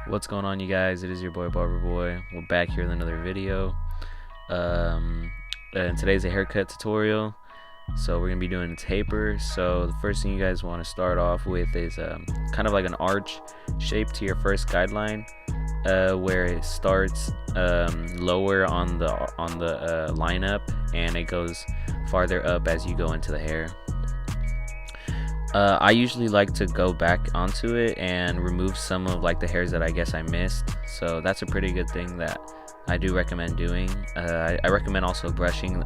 What's going on, you guys? It is your boy Barberboy. We're back here with another video. Um, and today's a haircut tutorial. So we're gonna be doing a taper. So the first thing you guys want to start off with is kind of like an arch shape to your first guideline, where it starts lower on the lineup and it goes farther up as you go into the hair. I usually like to go back onto it and remove some of like the hairs that I guess I missed, so that's a pretty good thing that I do recommend doing. I recommend also brushing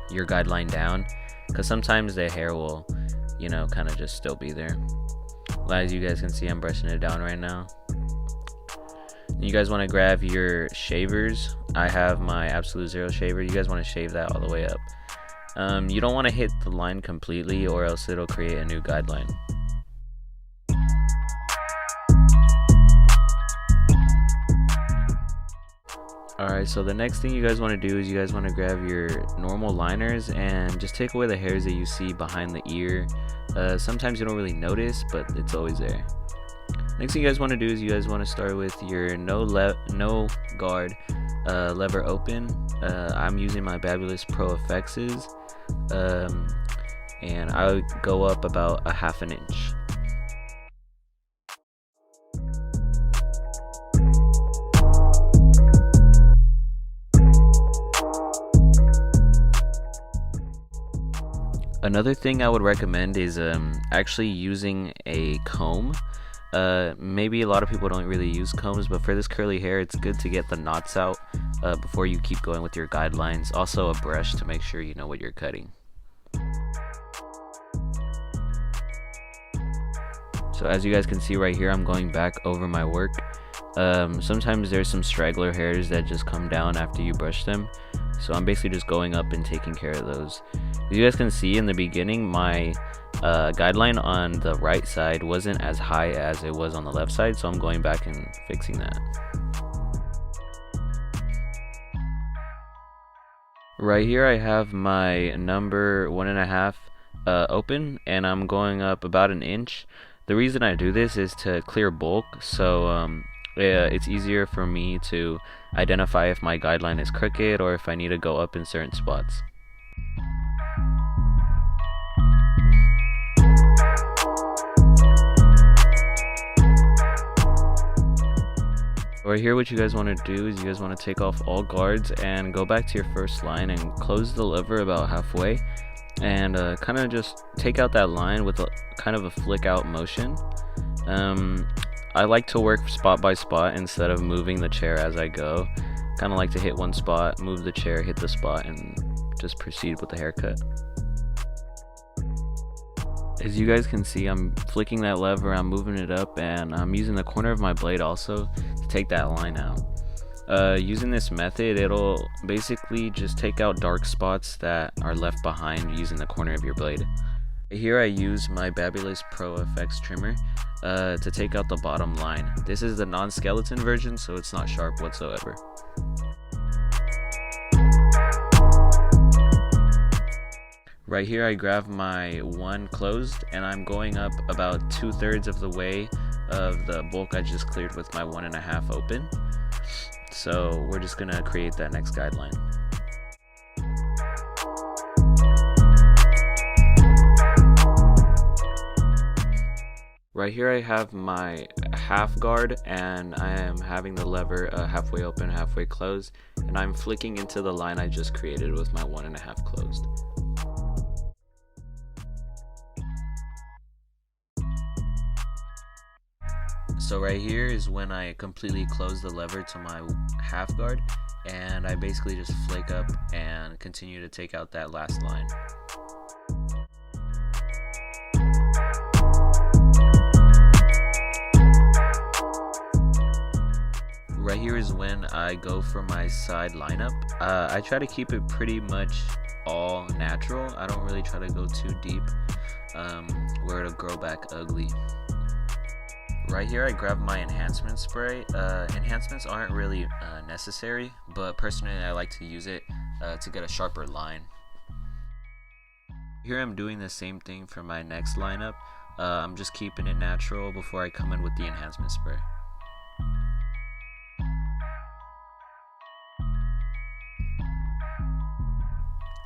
your guideline down, because sometimes the hair will, kind of just still be there. As you guys can see, I'm brushing it down right now. You guys want to grab your shavers. I have my Absolute Zero shaver. You guys want to shave that all the way up. You don't want to hit the line completely, or else it'll create a new guideline. Alright, so the next thing you guys want to do is you guys want to grab your normal liners and just take away the hairs that you see behind the ear. Sometimes you don't really notice, but it's always there. Next thing you guys want to do is you guys want to start with your no guard lever open. I'm using my Fabulous Pro FX's, and I would go up about a half an inch. Another thing I would recommend is actually using a comb. Maybe a lot of people don't really use combs, but for this curly hair it's good to get the knots out before you keep going with your guidelines. Also a brush to make sure you know what you're cutting. So as you guys can see right here, I'm going back over my work. Sometimes there's some straggler hairs that just come down after you brush them, so I'm basically just going up and taking care of those. As you guys can see in the beginning, my guideline on the right side wasn't as high as it was on the left side, so I'm going back and fixing that. Right here I have my number 1.5 open, and I'm going up about an inch. The reason I do this is to clear bulk, so it's easier for me to identify if my guideline is crooked or if I need to go up in certain spots. Right here, what you guys want to do is you guys want to take off all guards and go back to your first line and close the lever about halfway, and kind of just take out that line with a kind of a flick out motion. I like to work spot by spot instead of moving the chair as I go. Kind of like to hit one spot, move the chair, hit the spot, and just proceed with the haircut. As you guys can see, I'm flicking that lever, I'm moving it up, and I'm using the corner of my blade also to take that line out. Using this method, it'll basically just take out dark spots that are left behind using the corner of your blade. Here I use my Fabulous Pro FX trimmer to take out the bottom line. This is the non-skeleton version, so it's not sharp whatsoever. Right here I grab my one closed, and I'm going up about 2/3 of the way of the bulk I just cleared with my 1.5 open. So we're just gonna create that next guideline. Right here I have my half guard, and I am having the lever halfway open, halfway closed, and I'm flicking into the line I just created with my 1.5 closed. So right here is when I completely close the lever to my half guard, and I basically just flake up and continue to take out that last line. Right here is when I go for my side lineup. I try to keep it pretty much all natural. I don't really try to go too deep where it'll grow back ugly. Right here I grab my enhancement spray. Enhancements aren't really necessary, but personally I like to use it to get a sharper line. Here I'm doing the same thing for my next lineup. I'm just keeping it natural before I come in with the enhancement spray.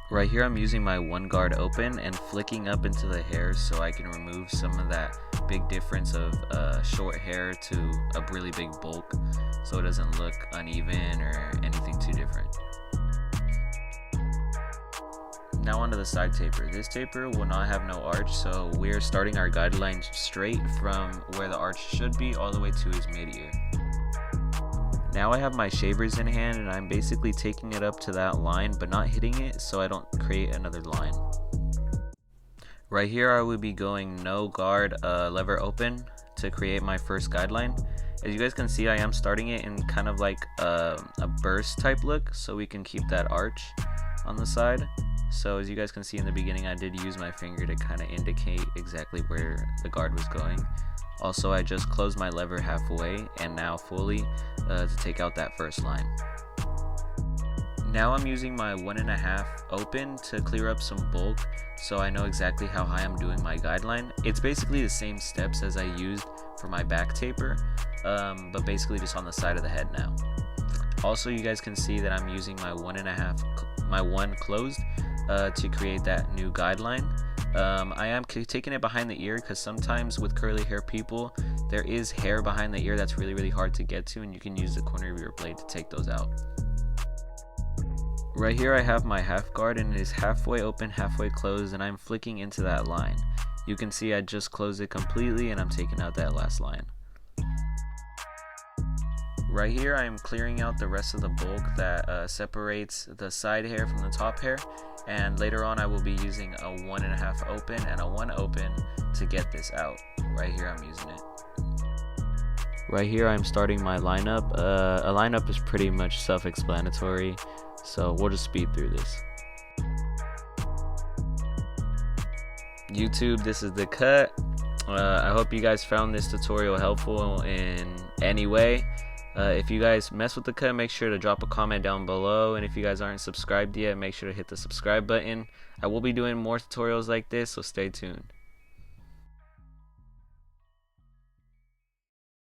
Right here I'm using my one guard open and flicking up into the hair so I can remove some of that big difference of short hair to a really big bulk, so it doesn't look uneven or anything too different. Now onto the side taper. This taper will not have no arch, so we're starting our guideline straight from where the arch should be all the way to his mid-ear. Now I have my shavers in hand and I'm basically taking it up to that line but not hitting it so I don't create another line. Right here I will be going no guard lever open to create my first guideline. As you guys can see, I am starting it in kind of like a burst type look so we can keep that arch on the side. So as you guys can see in the beginning, I did use my finger to kind of indicate exactly where the guard was going. Also, I just closed my lever halfway and now fully to take out that first line. Now I'm using my 1.5 open to clear up some bulk so I know exactly how high I'm doing my guideline. It's basically the same steps as I used for my back taper, but basically just on the side of the head now. Also, you guys can see that I'm using my 1.5, my one closed to create that new guideline. I am taking it behind the ear because sometimes with curly hair people there is hair behind the ear that's really hard to get to, and you can use the corner of your blade to take those out. Right here I have my half guard and it is halfway open, halfway closed, and I'm flicking into that line. You can see I just closed it completely and I'm taking out that last line. Right here I am clearing out the rest of the bulk that separates the side hair from the top hair, and later on I will be using a 1.5 open and a 1 open to get this out. Right here I'm using it. Right here I'm starting my lineup. A lineup is pretty much self-explanatory, so we'll just speed through this. YouTube, this is the cut. I hope you guys found this tutorial helpful in any way. If you guys mess with the cut, make sure to drop a comment down below, and if you guys aren't subscribed yet, make sure to hit the subscribe button. I will be doing more tutorials like this, so stay tuned.